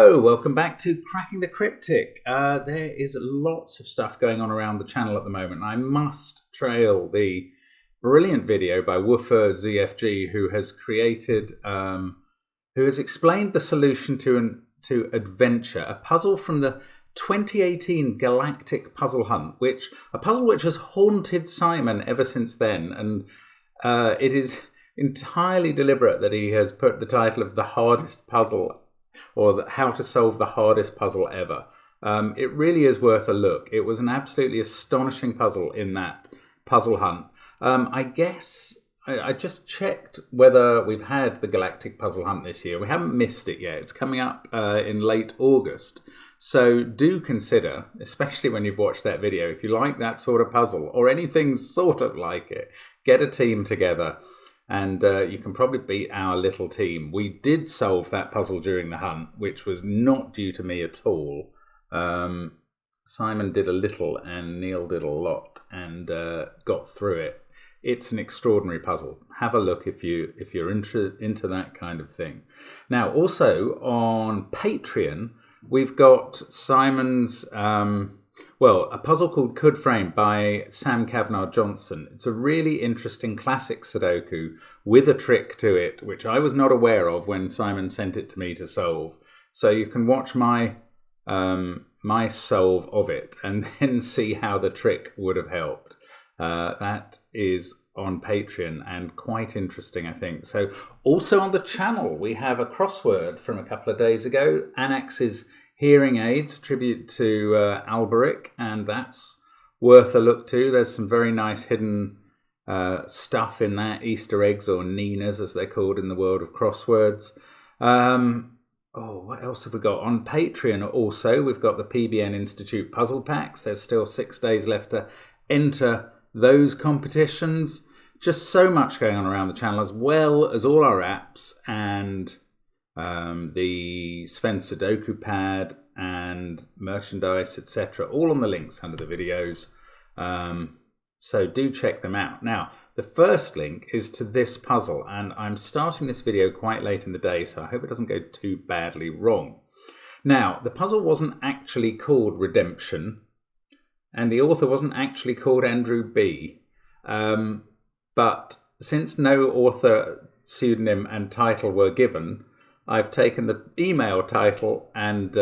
Hello, welcome back to Cracking the Cryptic. There is lots of stuff going on around the channel at the moment. I must trail the brilliant video by Woofer ZFG, who has created, who has explained the solution to Adventure, a puzzle from the 2018 Galactic Puzzle Hunt, a puzzle which has haunted Simon ever since then, and it is entirely deliberate that he has put the title of the hardest puzzle, or how to solve the hardest puzzle ever. It really is worth a look. It was an absolutely astonishing puzzle in that puzzle hunt. I guess I just checked whether we've had the Galactic Puzzle Hunt this year. We haven't missed it yet. It's coming up in late August. So do consider, especially when you've watched that video, if you like that sort of puzzle or anything sort of like it, get a team together. And you can probably beat our little team. We did solve that puzzle during the hunt, which was not due to me at all. Simon did a little and Neil did a lot and got through it. It's an extraordinary puzzle. Have a look if you're into that kind of thing. Now, also on Patreon, we've got Simon's... a puzzle called Could Frame by Sam Kavanagh Johnson. It's a really interesting classic Sudoku with a trick to it, which I was not aware of when Simon sent it to me to solve. So you can watch my solve of it and then see how the trick would have helped. That is on Patreon and quite interesting, I think. So also on the channel, we have a crossword from a couple of days ago, Anax's Hearing Aids, tribute to Alberic, and that's worth a look too. There's some very nice hidden stuff in that, Easter eggs, or Ninas as they're called in the world of crosswords. What else have we got? On Patreon also, we've got the PBN Institute puzzle packs. There's still 6 days left to enter those competitions. Just so much going on around the channel, as well as all our apps and the Sven SUDOKU pad and merchandise, etc. all on the links under the videos. So do check them out. Now, the first link is to this puzzle, and I'm starting this video quite late in the day, so I hope it doesn't go too badly wrong. Now, the puzzle wasn't actually called Redemption, and the author wasn't actually called Andrew B. But since no author pseudonym and title were given, I've taken the email title and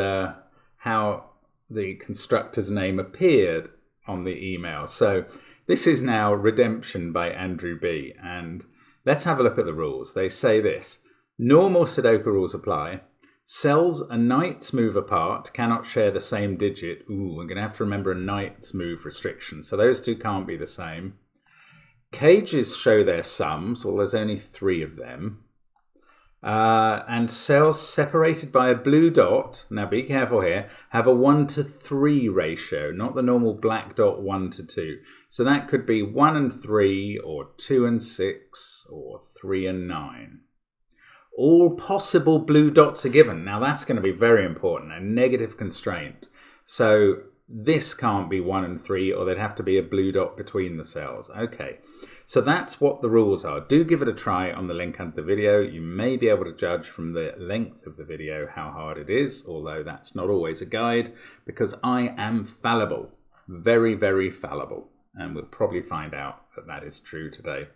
how the constructor's name appeared on the email. So this is now Redemption by Andrew B. And let's have a look at the rules. They say this: normal Sudoku rules apply. Cells a knight's move apart cannot share the same digit. Ooh, I'm going to have to remember a knight's move restriction. So those two can't be the same. Cages show their sums. Well, there's only 3 of them. And cells separated by a blue dot, now be careful here, have a 1:3 ratio, not the normal black dot 1:2. So that could be 1 and 3, or 2 and 6, or 3 and 9. All possible blue dots are given. Now that's going to be very important, a negative constraint. So this can't be 1 and 3, or there'd have to be a blue dot between the cells. Okay. So that's what the rules are. Do give it a try on the link under the video. You may be able to judge from the length of the video how hard it is, although that's not always a guide, because I am fallible. Very, very fallible. And we'll probably find out that that is true today.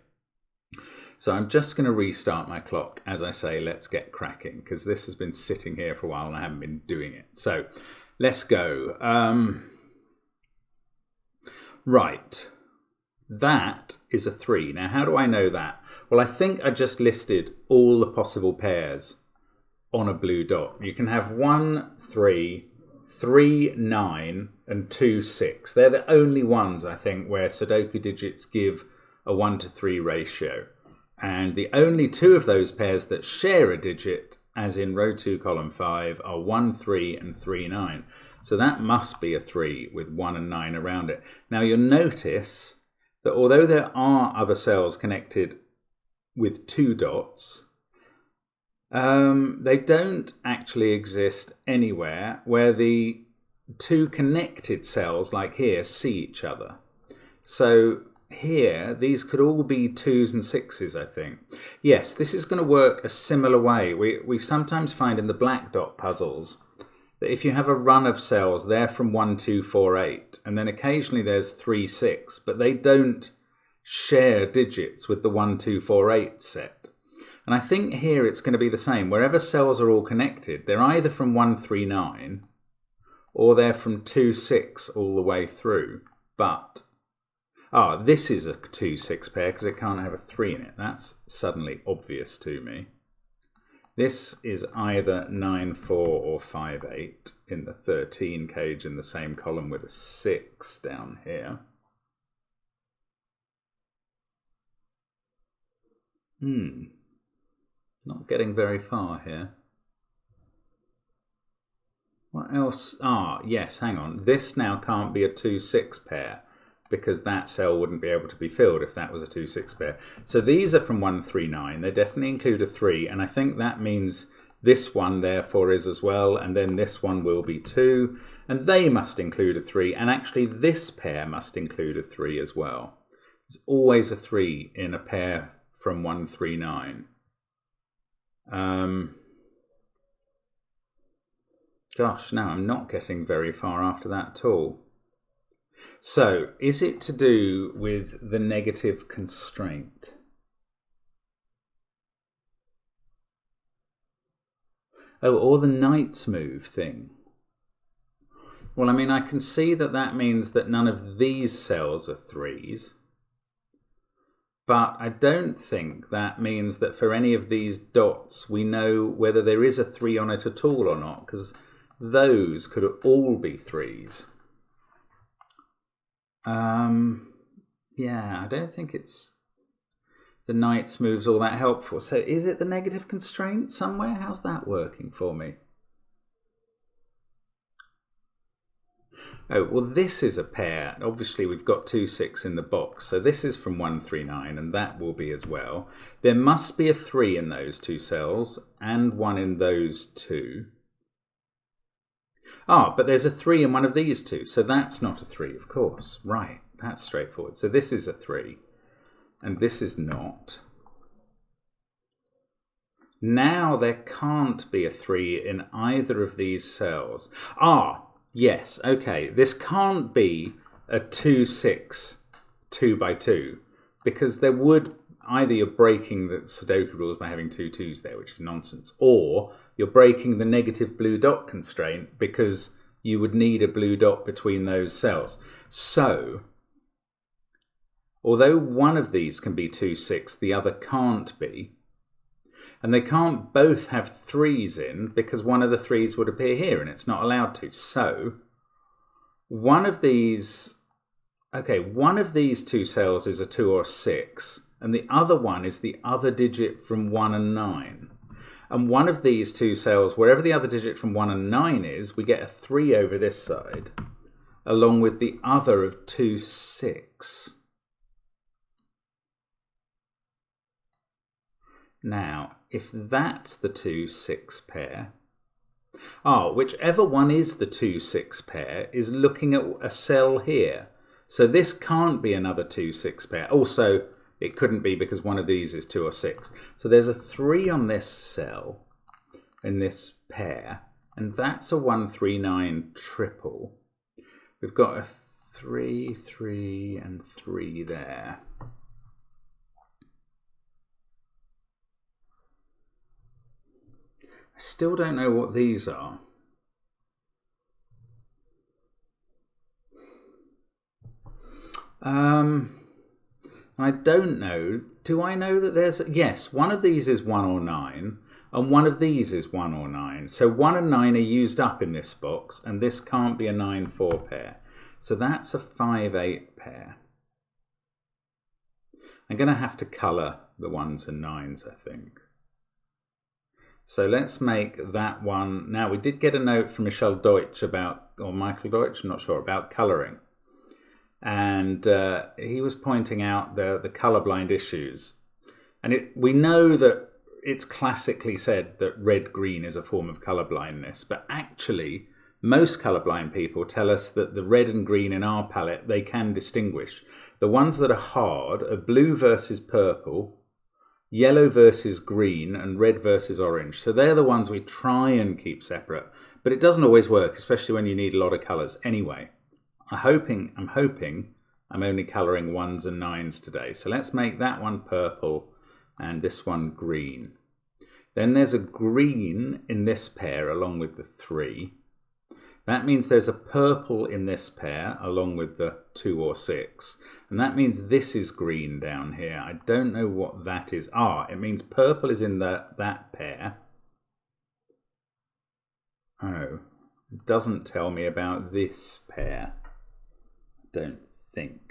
So I'm just going to restart my clock. As I say, let's get cracking, because this has been sitting here for a while and I haven't been doing it. So let's go. Right. That is a 3. Now, how do I know that? Well, I think I just listed all the possible pairs on a blue dot. You can have 1, 3, 3, 9, and 2, 6. They're the only ones, I think, where Sudoku digits give a 1:3 ratio. And the only 2 of those pairs that share a digit, as in row 2, column 5, are 1, 3, and 3, 9. So that must be a 3 with 1 and 9 around it. Now, you'll notice that although there are other cells connected with 2 dots, they don't actually exist anywhere where the 2 connected cells, like here, see each other. So here, these could all be 2s and 6s, I think. Yes, this is going to work a similar way. We sometimes find in the black dot puzzles that if you have a run of cells, they're from 1, 2, 4, 8, and then occasionally there's 3, 6, but they don't share digits with the 1, 2, 4, 8 set. And I think here it's going to be the same. Wherever cells are all connected, they're either from 1, 3, 9, or they're from 2, 6 all the way through. But this is a 2, 6 pair because it can't have a 3 in it. That's suddenly obvious to me. This is either 9, 4 or 5, 8 in the 13 cage in the same column with a 6 down here. Not getting very far here. What else? Yes, hang on. This now can't be a 2, 6 pair because that cell wouldn't be able to be filled if that was a 2, 6 pair. So these are from 1, 3, 9. They definitely include a 3, and I think that means this one therefore is as well, and then this one will be 2, and they must include a 3, and actually this pair must include a 3 as well. There's always a 3 in a pair from 1, 3, 9. Gosh, no, I'm not getting very far after that at all. So, is it to do with the negative constraint? Oh, or the knight's move thing. Well, I mean, I can see that that means that none of these cells are 3s. But I don't think that means that for any of these dots we know whether there is a 3 on it at all or not, because those could all be 3s. Yeah, I don't think it's the knight's moves all that helpful. So is it the negative constraint somewhere? How's that working for me? Oh, well, this is a pair. Obviously, we've got 2, 6 in the box. So this is from 1, 3, 9, and that will be as well. There must be a 3 in those 2 cells and 1 in those 2. But there's a 3 in one of these 2. So that's not a 3, of course. Right, that's straightforward. So this is a 3, and this is not. Now there can't be a 3 in either of these cells. Yes, okay, this can't be a 2, 6, 2 by 2, because there would either you're breaking the Sudoku rules by having 2 2s there, which is nonsense, or you're breaking the negative blue dot constraint because you would need a blue dot between those cells. So, although one of these can be 2, 6, the other can't be. And they can't both have 3s in because one of the 3s would appear here and it's not allowed to. So one of these 2 cells is a 2 or 6, and the other one is the other digit from 1 and 9. And one of these 2 cells, wherever the other digit from 1 and 9 is, we get a 3 over this side, along with the other of 2, 6. Now, if that's the 2, 6 pair, whichever one is the 2, 6 pair is looking at a cell here. So this can't be another 2, 6 pair. Also, it couldn't be because one of these is 2 or 6. So there's a 3 on this cell in this pair, and that's a 1, 3, 9 triple. We've got a 3, 3, and 3 there. I still don't know what these are. I don't know. Do I know that there's... Yes, one of these is 1 or 9, and one of these is 1 or 9. So 1 and 9 are used up in this box, and this can't be a 9, 4 pair. So that's a 5, 8 pair. I'm going to have to colour the 1s and 9s, I think. So let's make that one. Now, we did get a note from Michel Deutsch about, or Michael Deutsch, I'm not sure, about colouring. And he was pointing out the colourblind issues. And we know that it's classically said that red-green is a form of colour blindness, but actually Most colourblind people tell us that the red and green in our palette, they can distinguish. The ones that are hard are blue versus purple, yellow versus green, and red versus orange. So they're the ones we try and keep separate, but it doesn't always work, especially when you need a lot of colours. Anyway, I'm hoping I'm only colouring 1s and 9s today. So let's make that one purple and this one green. Then there's a green in this pair along with the 3. That means there's a purple in this pair along with the 2 or 6. And that means this is green down here. I don't know what that is. It means purple is in that pair. Oh, it doesn't tell me about this pair. I don't think.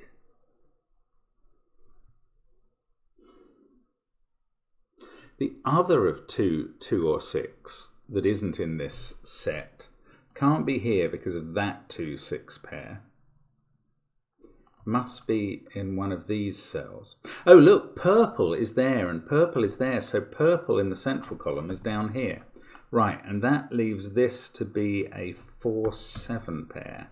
The other of 2 or 6 that isn't in this set can't be here because of that 2, 6 pair. Must be in one of these cells. Oh, look, purple is there and purple is there. So purple in the central column is down here. Right, and that leaves this to be a 4, 7 pair.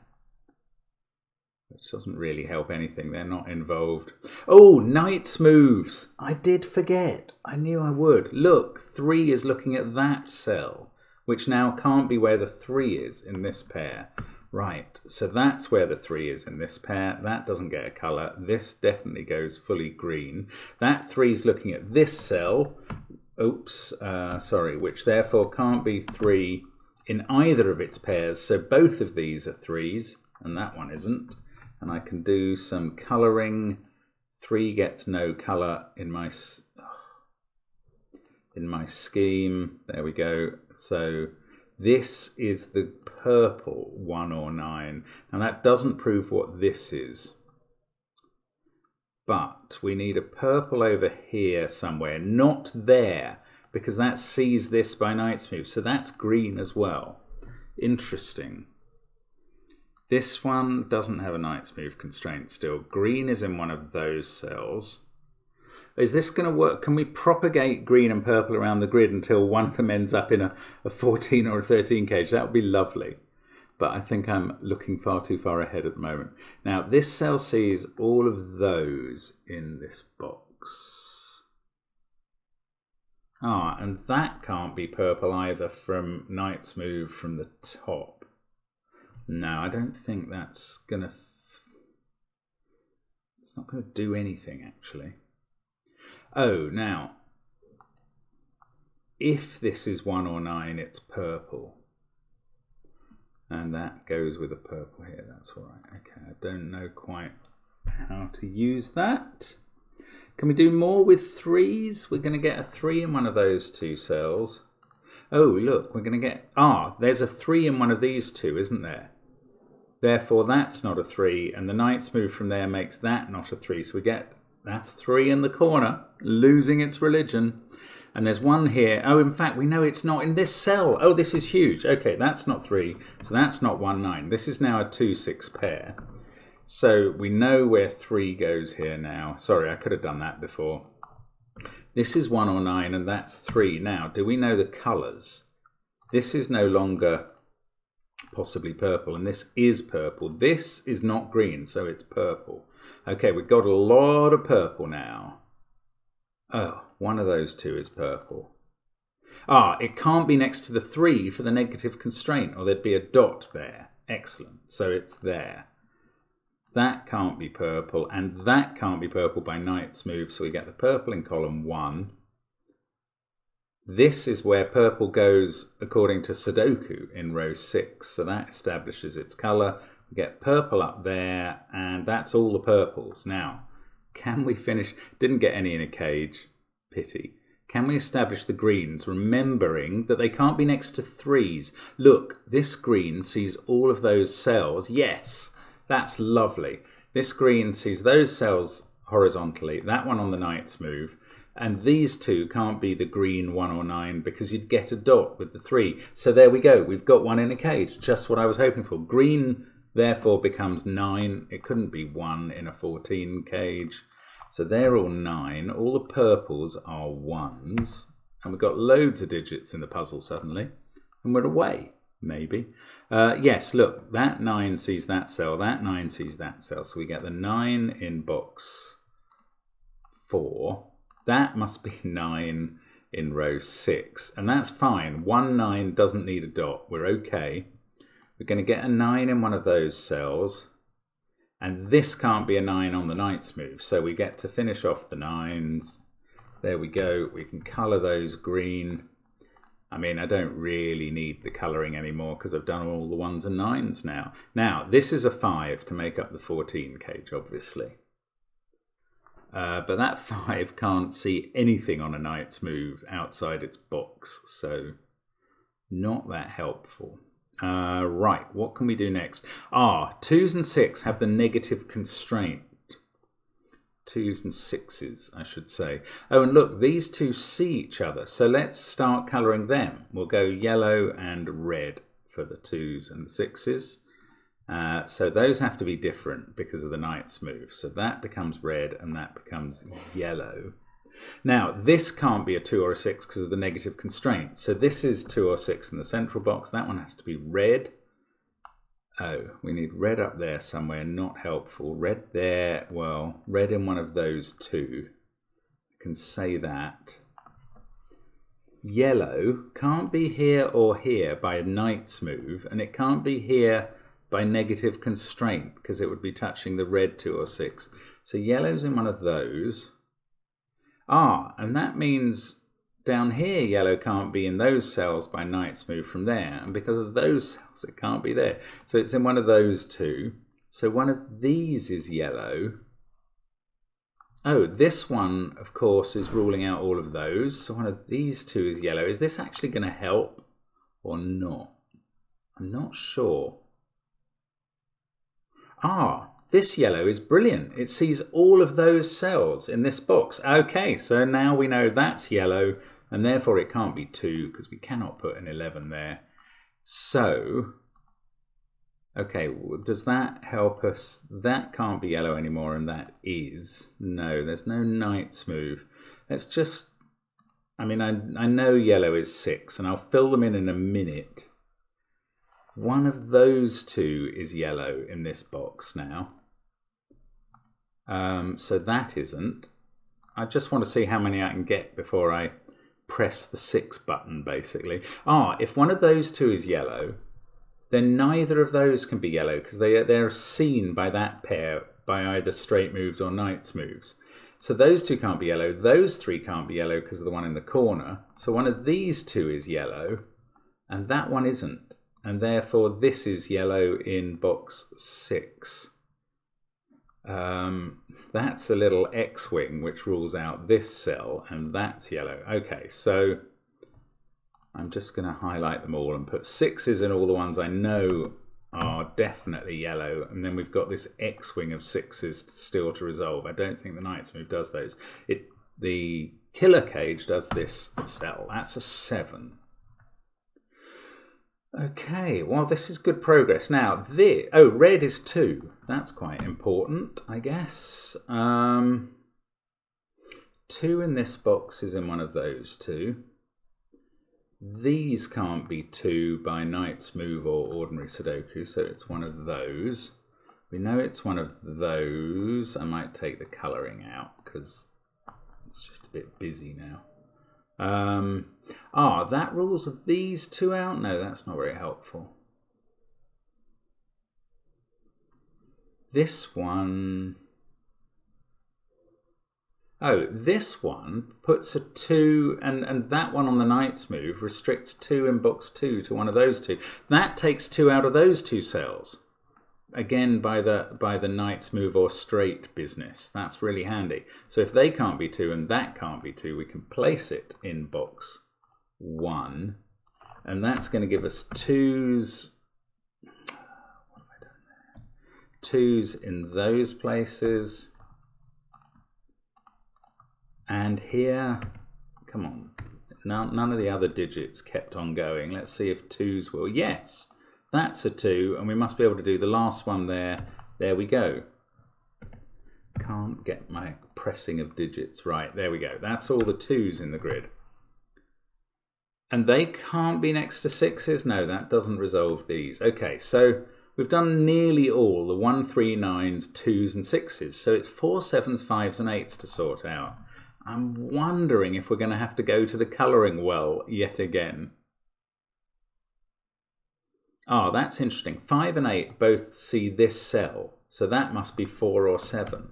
Which doesn't really help anything. They're not involved. Oh, Knight's moves. I did forget. I knew I would. Look, 3 is looking at that cell, which now can't be where the 3 is in this pair. Right, so that's where the 3 is in this pair. That doesn't get a colour. This definitely goes fully green. That 3 is looking at this cell. Oops, sorry, which therefore can't be 3 in either of its pairs. So both of these are 3s, and that one isn't. And I can do some colouring. 3 gets no colour in my scheme. There we go. So this is the purple 1 or 9. And that doesn't prove what this is. But we need a purple over here somewhere. Not there, because that sees this by Knight's move. So that's green as well. Interesting. This one doesn't have a Knight's move constraint still. Green is in one of those cells. Is this going to work? Can we propagate green and purple around the grid until one of them ends up in a 14 or a 13 cage? That would be lovely. But I think I'm looking far too far ahead at the moment. Now, this cell sees all of those in this box. And that can't be purple either from Knight's move from the top. No, I don't think that's gonna... It's not gonna do anything, actually. Oh, now, if this is 1 or 9, it's purple. And that goes with a purple here, that's all right. Okay, I don't know quite how to use that. Can we do more with 3s? We're gonna get a 3 in one of those 2 cells. Oh, look, we're gonna get... there's a 3 in one of these 2, isn't there? Therefore, that's not a 3, and the Knight's move from there makes that not a 3. So we get, that's 3 in the corner, losing its religion. And there's 1 here. Oh, in fact, we know it's not in this cell. Oh, this is huge. Okay, that's not 3, so that's not 1, 9. This is now a 2, 6 pair. So we know where 3 goes here now. Sorry, I could have done that before. This is 1 or 9, and that's 3. Now, do we know the colours? This is no longer... possibly purple, and this is purple. This is not green, so it's purple. Okay, we've got a lot of purple now. Oh, one of those 2 is purple. It can't be next to the 3 for the negative constraint, or there'd be a dot there. Excellent, so it's there. That can't be purple, and that can't be purple by Knight's move, so we get the purple in column 1. This is where purple goes according to Sudoku in row 6. So that establishes its colour. We get purple up there, and that's all the purples. Now, can we finish? Didn't get any in a cage. Pity. Can we establish the greens, remembering that they can't be next to 3s? Look, this green sees all of those cells. Yes, that's lovely. This green sees those cells horizontally, that one on the Knight's move. And these 2 can't be the green 1 or 9 because you'd get a dot with the 3. So there we go. We've got 1 in a cage. Just what I was hoping for. Green, therefore, becomes 9. It couldn't be 1 in a 14 cage. So they're all 9. All the purples are 1s. And we've got loads of digits in the puzzle suddenly. And we're away. maybe. Yes, look, that 9 sees that cell, that 9 sees that cell. So we get the 9 in box 4. That must be 9 in row 6. And that's fine. 1 9 doesn't need a dot. We're okay. We're going to get a 9 in one of those cells. And this can't be a 9 on the knight's move. So we get to finish off the 9s. There we go. We can colour those green. I mean, I don't really need the colouring anymore because I've done all the 1s and 9s now. Now, this is a 5 to make up the 14 cage, obviously. But that 5 can't see anything on a knight's move outside its box, so not that helpful. Right, what can we do next? 2s and 6 have the negative constraint. 2s and 6s, I should say. Oh, and look, these two see each other. So let's start colouring them. We'll go yellow and red for the 2s and the 6s. So those have to be different because of the knight's move. So that becomes red and that becomes yellow. Now, this can't be a 2 or a 6 because of the negative constraint. So this is 2 or 6 in the central box. That one has to be red. Oh, we need red up there somewhere, not helpful. Red there, well, red in one of those two. I can say that. Yellow can't be here or here by a knight's move, and it can't be here by negative constraint because it would be touching the red 2 or 6. So yellow's in one of those. And that means down here, yellow can't be in those cells by knight's move from there. And because of those cells, it can't be there. So it's in one of those two. So one of these is yellow. Oh, this one, of course, is ruling out all of those. So one of these two is yellow. Is this actually going to help or not? I'm not sure. This yellow is brilliant. It sees all of those cells in this box. Okay, so now we know that's yellow. And therefore it can't be 2 because we cannot put an 11 there. So, okay, does that help us? That can't be yellow anymore and that is. No, there's no knight's move. Let's just, I mean, I know yellow is 6 and I'll fill them in a minute. One of those two is yellow in this box now. So that isn't. I just want to see how many I can get before I press the 6 button, basically. If one of those two is yellow, then neither of those can be yellow because they're seen by that pair by either straight moves or knight's moves. So those two can't be yellow. Those 3 can't be yellow because of the one in the corner. So one of these two is yellow and that one isn't. And therefore this is yellow in box 6. That's a little X-wing which rules out this cell and that's yellow. Okay, so I'm just going to highlight them all and put 6s in all the ones I know are definitely yellow, and then we've got this X-wing of 6s still to resolve. I don't think the knight's move does those. The killer cage does this cell. That's a 7. Okay, well, this is good progress. Now, red is 2. That's quite important, I guess. 2 in this box is in one of those two. These can't be 2 by knight's move or ordinary Sudoku, so it's one of those. We know it's one of those. I might take the colouring out because it's just a bit busy now. That rules these two out? No, that's not very helpful. This one... this one puts a 2, and that one on the knight's move restricts 2 in box 2 to one of those two. That takes 2 out of those 2 cells. Again, by the knight's move or straight business. That's really handy. So if they can't be 2 and that can't be 2, we can place it in box 1. And that's going to give us 2s. What have I done there? 2s in those places. And here, come on, none of the other digits kept on going. Let's see if 2s will. Yes, that's a 2, and we must be able to do the last one there. There we go. Can't get my pressing of digits right. There we go. That's all the 2s in the grid. And they can't be next to 6s? No, that doesn't resolve these. Okay, so we've done nearly all the 1, 3, 9s, 2s and 6s. So it's 4, 7s, 5s and 8s to sort out. I'm wondering if we're going to have to go to the colouring well yet again. Ah, that's interesting. 5 and 8 both see this cell. So that must be 4 or 7.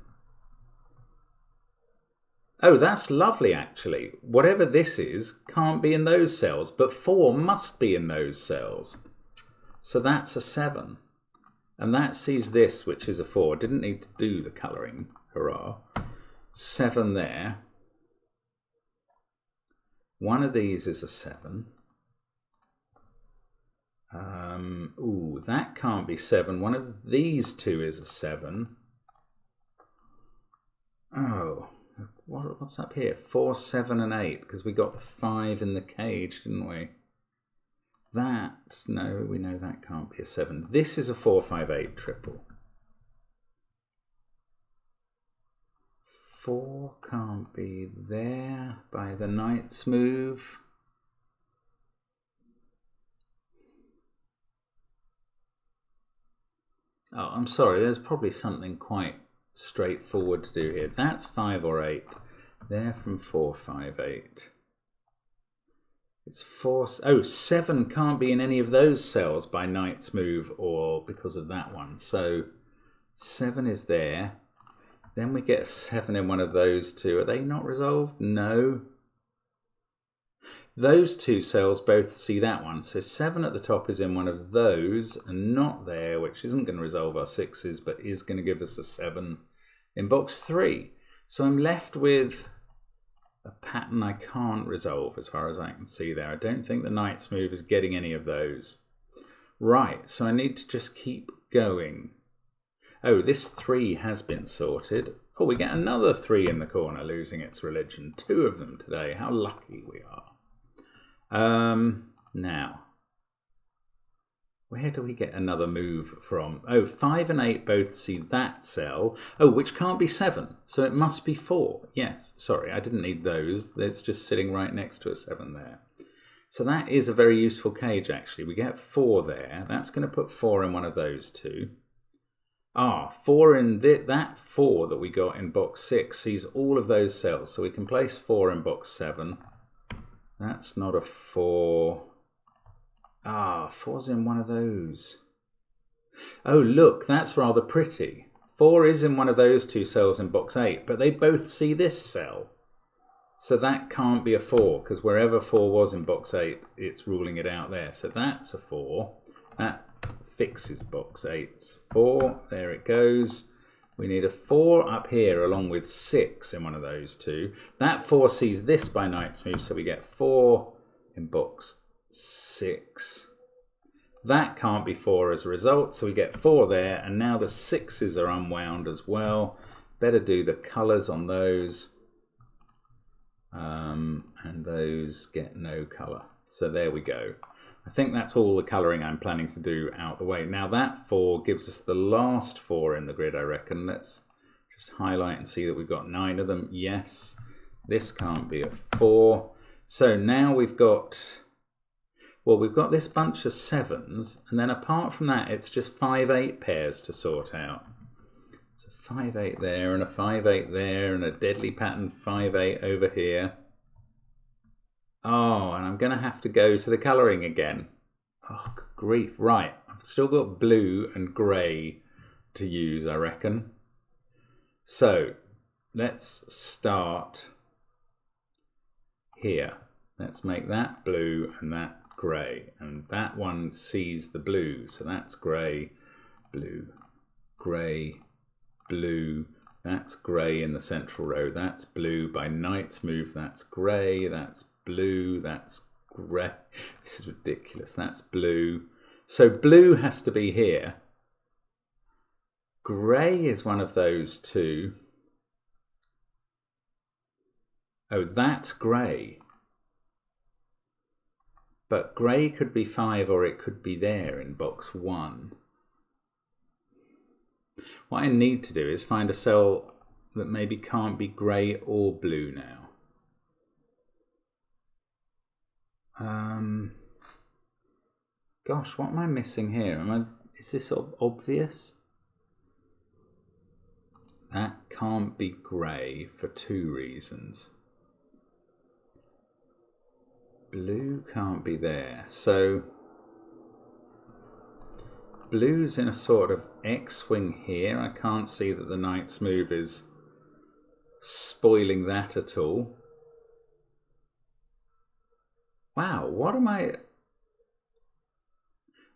Oh, that's lovely, actually. Whatever this is can't be in those cells, but 4 must be in those cells. So that's a 7. And that sees this, which is a 4. Didn't need to do the colouring. Hurrah. 7 there. One of these is a 7. Ooh, that can't be 7. One of these two is a 7. Oh. What's up here? 4, 7 and 8, because we got the 5 in the cage, didn't we? That, no, we know that can't be a 7. This is a 4, 5, 8 triple. 4 can't be there by the knight's move. Oh, I'm sorry, there's probably something quite straightforward to do here. That's 5 or 8. They're from 4, 5, 8. It's 4. Oh, 7 can't be in any of those cells by knight's move or because of that one. So 7 is there. Then we get a 7 in one of those two. Are they not resolved? No. Those two cells both see that one. So 7 at the top is in one of those and not there, which isn't going to resolve our 6s, but is going to give us a 7 in box 3. So I'm left with a pattern I can't resolve as far as I can see there. I don't think the knight's move is getting any of those. Right, so I need to just keep going. Oh, this 3 has been sorted. Oh, we get another 3 in the corner losing its religion. 2 of them today. How lucky we are. Now, where do we get another move from? Oh, 5 and 8 both see that cell. Oh, which can't be 7, so it must be 4. Yes, sorry, I didn't need those. It's just sitting right next to a 7 there. So that is a very useful cage, actually. We get 4 there. That's going to put 4 in one of those two. Ah, 4 in that 4 that we got in box 6 sees all of those cells. So we can place 4 in box 7. That's not a 4. Ah, 4's in one of those. Oh, look, that's rather pretty. 4 is in one of those two cells in box 8, but they both see this cell. So that can't be a 4, because wherever 4 was in box 8, it's ruling it out there. So that's a 4. That fixes box 8's 4. There it goes. We need a 4 up here along with 6 in one of those two. That 4 sees this by knight's move, so we get 4 in box 6. That can't be 4 as a result, so we get 4 there, and now the 6s are unwound as well. Better do the colours on those. And those get no colour. So there we go. I think that's all the colouring I'm planning to do out the way. Now that 4 gives us the last 4 in the grid, I reckon. Let's just highlight and see that we've got 9 of them. Yes, this can't be a 4. So now we've got, well, we've got this bunch of 7s, and then apart from that, it's just 5, 8 pairs to sort out. So 5, 8 there, and a 5, 8 there, and a deadly pattern 5, 8 over here. Oh, and I'm going to have to go to the colouring again. Oh, good grief. Right, I've still got blue and grey to use, I reckon. So, let's start here. Let's make that blue and that grey. And that one sees the blue, so that's grey, blue, grey, blue. That's grey in the central row. That's blue by knight's move. That's grey, that's blue, that's grey. This is ridiculous. That's blue. So blue has to be here. Grey is one of those two. Oh, that's grey. But grey could be 5 or it could be there in box 1. What I need to do is find a cell that maybe can't be grey or blue now. Gosh, what am I missing here? Is this sort of obvious? That can't be grey for two reasons. Blue can't be there, so blue's in a sort of X-wing here. I can't see that the Knight's Move is spoiling that at all. Wow, what am I...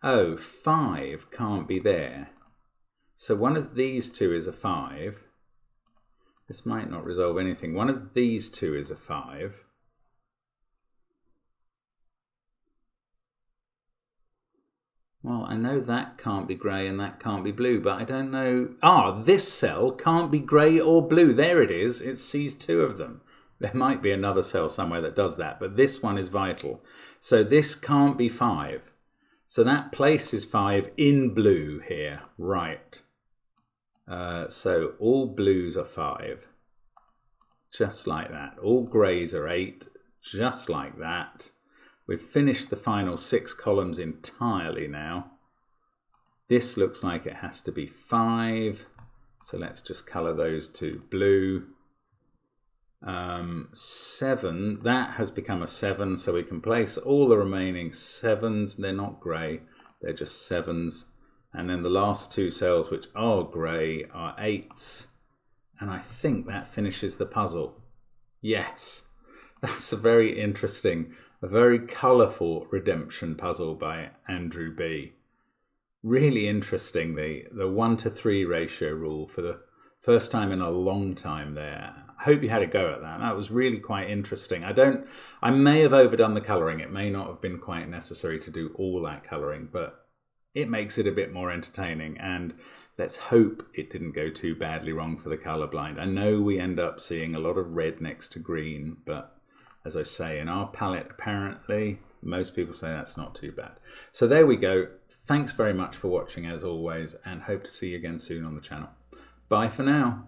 Oh, 5 can't be there. So one of these two is a 5. This might not resolve anything. One of these two is a 5. Well, I know that can't be grey and that can't be blue, but I don't know... Ah, this cell can't be grey or blue. There it is. It sees two of them. There might be another cell somewhere that does that, but this one is vital. So this can't be 5. So that places 5 in blue here. Right. So all blues are 5. Just like that. All greys are 8. Just like that. We've finished the final 6 columns entirely now. This looks like it has to be 5. So let's just colour those two blue. 7, that has become a 7, so we can place all the remaining 7s. They're not grey, they're just 7s. And then the last two cells, which are grey, are 8s. And I think that finishes the puzzle. Yes, that's a very interesting, a very colourful redemption puzzle by Andrew B. Really interesting, the 1-to-3 ratio rule for the first time in a long time there. I hope you had a go at that. That was really quite interesting. I may have overdone the colouring. It may not have been quite necessary to do all that colouring, but it makes it a bit more entertaining, and let's hope it didn't go too badly wrong for the colourblind. I know we end up seeing a lot of red next to green, but as I say, in our palette, apparently, most people say that's not too bad. So there we go. Thanks very much for watching as always, and hope to see you again soon on the channel. Bye for now.